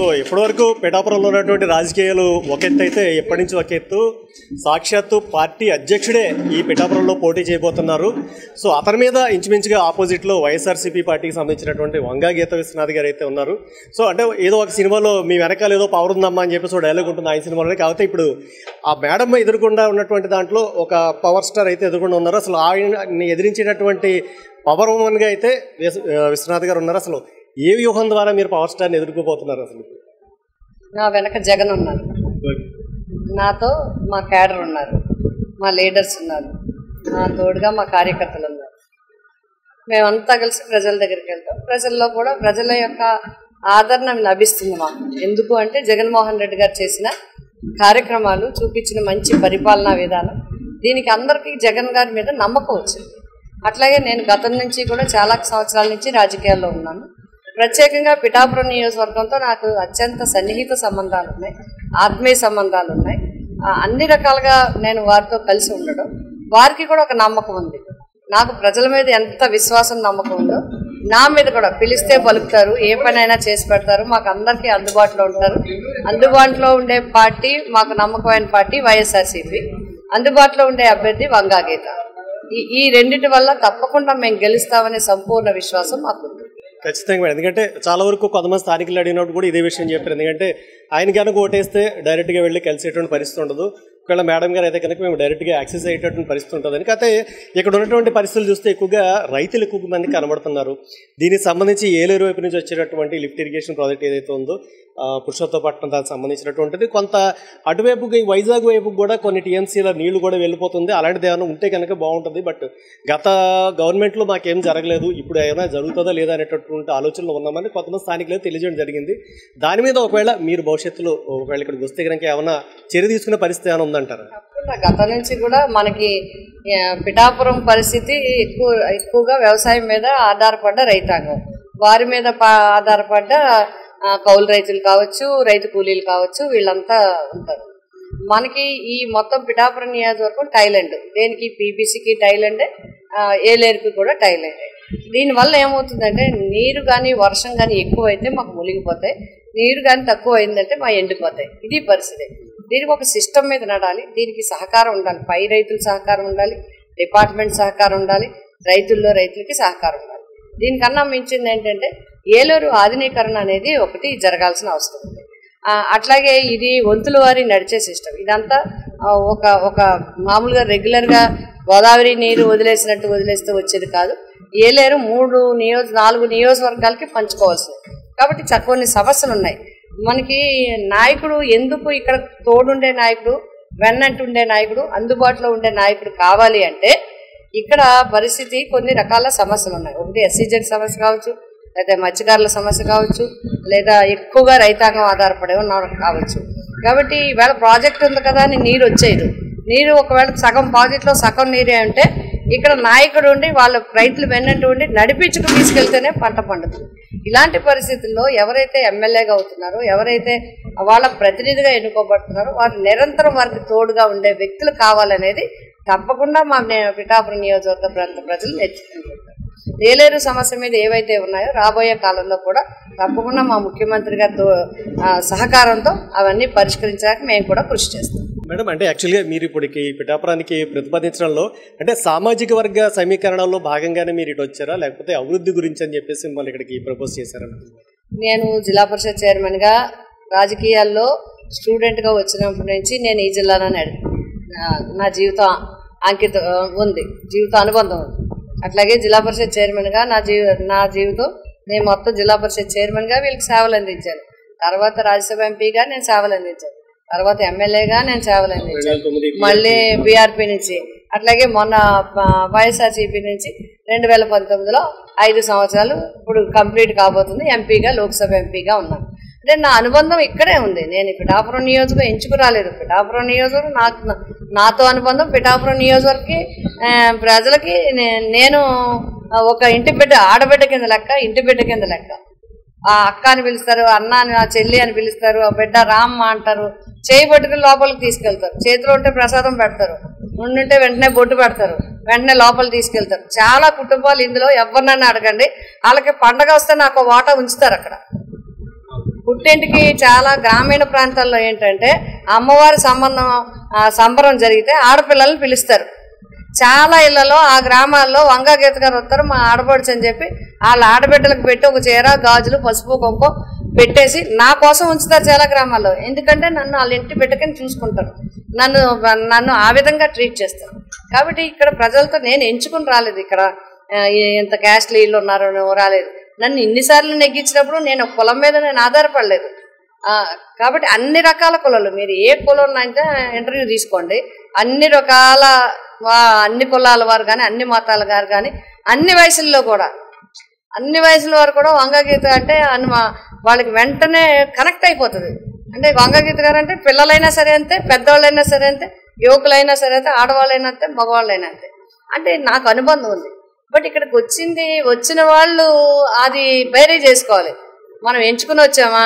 So ఇప్పటివరకు పిఠాపురంలో ఉన్నటువంటి రాజకీయాలు ఒక ఎత్తు అయితే ఎప్పటి నుంచి ఒక ఎత్తు, సాక్షాత్తు పార్టీ అధ్యక్షుడే ఈ పిఠాపురంలో పోటీ చేయబోతున్నారు. సో అతని మీద ఇంచుమించుగా ఆపోజిట్లో వైఎస్ఆర్సీపీ పార్టీకి సంబంధించినటువంటి వంగా గీత విశ్వనాథ్ గారు అయితే ఉన్నారు. సో అంటే ఏదో ఒక సినిమాలో మీ వెనకాల ఏదో పవర్ ఉందమ్మా అని చెప్పేసి డైలాగ్ ఉంటుంది ఆయన సినిమాలోనే. కాకపోతే ఇప్పుడు ఆ మేడం ఎదురుకుండా ఉన్నటువంటి దాంట్లో ఒక పవర్ స్టార్ అయితే ఎదురుకుండా ఉన్నారు. అసలు ఆయన్ని ఎదిరించేటటువంటి పవర్ ఉమెన్గా అయితే విశ్వనాథ్ గారు ఉన్నారు. అసలు ఏ వ్యూహం ద్వారా మీరు పవర్ స్టార్ని ఎదుర్కోబోతున్నారు? అసలు నా వెనక జగన్ ఉన్నారు, నాతో మా క్యాడర్ ఉన్నారు, మా లీడర్స్ ఉన్నారు, నా తోడుగా మా కార్యకర్తలు ఉన్నారు. మేమంతా కలిసి ప్రజల దగ్గరికి వెళ్తాం. ప్రజల్లో కూడా ప్రజల యొక్క ఆదరణ లభిస్తుంది మాకు. ఎందుకు అంటే జగన్మోహన్ రెడ్డి గారు చేసిన కార్యక్రమాలు, చూపించిన మంచి పరిపాలనా విధానం, దీనికి అందరికీ జగన్ గారి మీద నమ్మకం వచ్చింది. అట్లాగే నేను గతం నుంచి కూడా చాలా సంవత్సరాల నుంచి రాజకీయాల్లో ఉన్నాను. ప్రత్యేకంగా పిఠాపురం నియోజకవర్గంతో నాకు అత్యంత సన్నిహిత సంబంధాలు ఉన్నాయి, ఆత్మీయ సంబంధాలు ఉన్నాయి. అన్ని రకాలుగా నేను వారితో కలిసి ఉండడం, వారికి కూడా ఒక నమ్మకం ఉంది. నాకు ప్రజల మీద ఎంత విశ్వాసం, నమ్మకం ఉందో నా మీద కూడా పిలిస్తే పలుకుతారు, ఏ పనైనా చేసి పెడతారు, మాకు అందరికీ అందుబాటులో ఉంటారు. అందుబాటులో ఉండే పార్టీ, మాకు నమ్మకమైన పార్టీ వైఎస్ఆర్సీపీ, అందుబాటులో ఉండే అభ్యర్థి వంగా గీత. ఈ రెండింటి వల్ల తప్పకుండా మేము గెలుస్తామనే సంపూర్ణ విశ్వాసం మాకుంది. ఖచ్చితంగా మేడం. ఎందుకంటే చాలా వరకు కొంతమంది స్థానికులు అడిగినప్పుడు కూడా ఇదే విషయం చెప్పారు. ఎందుకంటే ఆయన కనుక ఓటేస్తే డైరెక్ట్గా వెళ్ళి కలిసేటువంటి పరిస్థితి ఉండదు. ఒకవేళ మేడం గారు అయితే కనుక మేము డైరెక్ట్గా యాక్సెస్ అయ్యేటటువంటి పరిస్థితి ఉంటుందని. కాకపోతే ఇక్కడ ఉన్నటువంటి పరిస్థితులు చూస్తే ఎక్కువగా రైతులు ఎక్కువ మంది కనబడుతున్నారు. దీనికి సంబంధించి ఏలేరు వైపు నుంచి వచ్చేటటువంటి లిఫ్ట్ ఇరిగేషన్ ప్రాజెక్ట్ ఏదైతే ఉందో పురుషోత్తపట్నం దానికి సంబంధించినటువంటిది, కొంత అటువైపుకి వైజాగ్ వైపు కూడా కొన్ని టీఎంసీల నీళ్లు కూడా వెళ్ళిపోతుంది. అలాంటిది ఏమైనా ఉంటే కనుక బాగుంటుంది. బట్ గత గవర్నమెంట్లో మాకేం జరగలేదు, ఇప్పుడు ఏమైనా జరుగుతుందా లేదా అనేటటువంటి ఆలోచనలో ఉన్నామని కొంతమంది స్థానికులు తెలియజేయడం జరిగింది. దాని మీద ఒకవేళ మీరు భవిష్యత్తులో ఒకవేళ ఇక్కడికి వస్తే కనుక ఏమైనా చర్య తీసుకునే పరిస్థితి ఏమైనా ఉందంటారా? గత నుంచి కూడా మనకి పిఠాపురం పరిస్థితి ఎక్కువగా వ్యవసాయం మీద ఆధారపడ్డ రైతాంగం, వారి మీద ఆధారపడ్డ కౌలు రైతులు కావచ్చు, రైతు కూలీలు కావచ్చు, వీళ్ళంతా ఉంటారు. మనకి ఈ మొత్తం పిఠాపురం నియోజకవర్గం టైలాండ్, దేనికి పీబీసీకి టైలాండే, ఏలేరుకి కూడా టైలాండే. దీనివల్ల ఏమవుతుందంటే నీరు కానీ వర్షం కానీ ఎక్కువైతే మాకు మునిగిపోతాయి, నీరు కానీ తక్కువ అయిందంటే మా ఎండిపోతాయి. ఇది పరిస్థితి. దీనికి ఒక సిస్టమ్ మీద నడాలి, దీనికి సహకారం ఉండాలి, పై రైతుల సహకారం ఉండాలి, డిపార్ట్మెంట్ సహకారం ఉండాలి, రైతులకి సహకారం ఉండాలి. దీనికన్నా మించింది ఏంటంటే ఏలూరు ఆధునీకరణ అనేది ఒకటి జరగాల్సిన అవసరం ఉంది. అట్లాగే ఇది వంతుల వారి నడిచే సిస్టమ్. ఇదంతా ఒక మామూలుగా రెగ్యులర్గా గోదావరి నీరు వదిలేస్తే వచ్చేది కాదు. ఏలేరు 4 నియోజకవర్గాలకి పంచుకోవాల్సింది. కాబట్టి కొన్ని సమస్యలు ఉన్నాయి మనకి. నాయకుడు ఎందుకు ఇక్కడ తోడుండే నాయకుడు, వెన్నంటుండే నాయకుడు, అందుబాటులో ఉండే నాయకుడు కావాలి అంటే ఇక్కడ పరిస్థితి కొన్ని రకాల సమస్యలు ఉన్నాయి. ఒకటి ఎస్సీజెడ్ సమస్య కావచ్చు, లేదా మత్స్యకారుల సమస్య కావచ్చు, లేదా ఎక్కువగా రైతాంగం ఆధారపడే కావచ్చు. కాబట్టి ఈవేళ ప్రాజెక్ట్ ఉంది కదా అని నీరు వచ్చేది, నీరు ఒకవేళ సగం ప్రాజెక్టులో సగం నీరే అంటే ఇక్కడ నాయకుడు ఉండి వాళ్ళ రైతులు వెన్నంటూ ఉండి నడిపించుకు తీసుకెళ్తేనే పంట పండుతుంది. ఇలాంటి పరిస్థితుల్లో ఎవరైతే ఎమ్మెల్యేగా అవుతున్నారో, ఎవరైతే వాళ్ళ ప్రతినిధిగా ఎన్నుకోబడుతున్నారో వారు నిరంతరం వారికి తోడుగా ఉండే వ్యక్తులు కావాలనేది తప్పకుండా మా పిఠాపురం నియోజకవర్గ ప్రాంత ప్రజలు నేర్చుకుంటారు. ఏలేరు సమస్య మీద ఏవైతే ఉన్నాయో రాబోయే కాలంలో కూడా తప్పకుండా మా ముఖ్యమంత్రి గారితో సహకారంతో అవన్నీ పరిష్కరించడానికి మేము కూడా కృషి చేస్తాం. మేడం, అంటే యాక్చువల్గా మీరు ఇప్పటికి పిఠాపురానికి ప్రతిపాదించడంలో అంటే సామాజిక వర్గ సమీకరణలో భాగంగానే మీరు ఇటు వచ్చారా, లేకపోతే అభివృద్ధి గురించి అని చెప్పేసి మిమ్మల్ని ఇక్కడికి ప్రపోజ్ చేశారా? నేను జిల్లా పరిషత్ చైర్మన్గా రాజకీయాల్లో స్టూడెంట్గా వచ్చినప్పటి నుంచి నేను ఈ జిల్లాలోనే నా జీవితం అంకితం ఉంది, జీవిత అనుబంధం ఉంది. అట్లాగే జిల్లా పరిషత్ చైర్మన్గా నా జీవితం నేను మొత్తం జిల్లా పరిషత్ చైర్మన్గా వీళ్ళకి సేవలు అందించాను. తర్వాత రాజ్యసభ ఎంపీగా నేను సేవలు అందించాను, తర్వాత ఎమ్మెల్యేగా నేను సేవలు అందించాను, మళ్ళీ బీఆర్పీ నుంచి, అట్లాగే మొన్న వైఎస్ఆర్సీపీ నుంచి 2019లో 5 సంవత్సరాలు ఇప్పుడు కంప్లీట్ కాబోతుంది ఎంపీగా, లోక్సభ ఎంపీగా ఉన్నాను. అంటే నా అనుబంధం ఇక్కడే ఉంది. నేను పిఠాపురం నియోజకవర్గం ఎంచుకురాలేదు. పిఠాపురం నియోజకవర్గం నాతో అనుబంధం. పిఠాపురం నియోజకవర్గకి ప్రజలకి నేను ఒక ఇంటి బిడ్డ, ఆడబిడ్డ కింద లెక్క, ఇంటి బిడ్డ కింద లెక్క. ఆ అక్క అని పిలుస్తారు, అన్న అని, ఆ చెల్లి అని పిలుస్తారు, ఆ బిడ్డ రామ్మ అంటారు, చేయి పట్టుకుని లోపలికి తీసుకెళ్తారు, చేతిలో ఉంటే ప్రసాదం పెడతారు, ఉండుంటే వెంటనే బొట్టు పెడతారు, వెంటనే లోపలికి తీసుకెళ్తారు. చాలా కుటుంబాలు ఇందులో ఎవరినన్నా అడగండి, వాళ్ళకి పండగ వస్తే నాకు వాటా ఉంచుతారు. అక్కడ పుట్టింటికి చాలా గ్రామీణ ప్రాంతాల్లో ఏంటంటే అమ్మవారి సంబరం జరిగితే ఆడపిల్లల్ని పిలుస్తారు. చాలా ఇళ్లలో ఆ గ్రామాల్లో వంగా గీత గారు వస్తారు, మా ఆడపడుచు అని చెప్పి వాళ్ళ ఆడబిడ్డలకు పెట్టి ఒక చీర, గాజులు, పసుపు, కుంకుమ పెట్టేసి నా కోసం ఉంచుతారు చాలా గ్రామాల్లో. ఎందుకంటే నన్ను వాళ్ళ ఇంటి బిడ్డకని చూసుకుంటారు, నన్ను ఆ విధంగా ట్రీట్ చేస్తారు. కాబట్టి ఇక్కడ ప్రజలతో నేను ఎంచుకుని రాలేదు, ఇక్కడ ఇంత క్యాస్ట్లు వీళ్ళు ఉన్నారు రాలేదు. నన్ను ఇన్నిసార్లు నెగ్గించినప్పుడు నేను కులం మీద నేను ఆధారపడలేదు. కాబట్టి అన్ని రకాల కులాలు, మీరు ఏ కులం అయితే ఇంటర్వ్యూ తీసుకోండి, అన్ని రకాల అన్ని కులాల వారు కానీ, అన్ని మతాల గారు కానీ, అన్ని వయసుల్లో కూడా, అన్ని వయసుల వారు కూడా వంగగీత అంటే వాళ్ళకి వెంటనే కనెక్ట్ అయిపోతుంది. అంటే వంగగీత గారు అంటే పిల్లలైనా సరే అంతే, పెద్దవాళ్ళైనా సరే అంతే, యువకులైనా సరే అంతే, ఆడవాళ్ళైనా అంతే, మగవాళ్ళైనా అంతే. అంటే నాకు అనుబంధం ఉంది. బట్ ఇక్కడికి వచ్చిన వాళ్ళు అది బైరీ చేసుకోవాలి, మనం ఎంచుకుని వచ్చామా,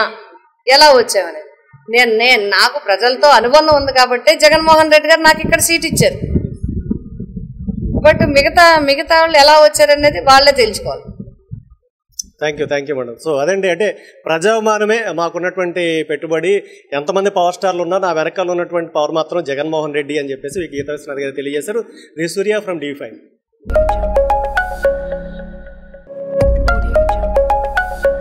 ఎలా వచ్చామని. నాకు ప్రజలతో అనుబంధం ఉంది కాబట్టి జగన్మోహన్ రెడ్డి గారు నాకు ఇక్కడ సీట్ ఇచ్చారు. బట్ మిగతా వాళ్ళు ఎలా వచ్చారనేది వాళ్ళే తెలుసుకోవాలి. Thank you madam. సో అదండి, అంటే ప్రజాభిమానమే మాకున్నటువంటి పెట్టుబడి. ఎంతమంది పవర్ స్టార్లు ఉన్నా నా వెనకాల ఉన్నటువంటి పవర్ మాత్రం జగన్మోహన్ రెడ్డి అని చెప్పేసి గీతా విశ్వనాథ్ గారు తెలియజేశారు. The Surya from TV5.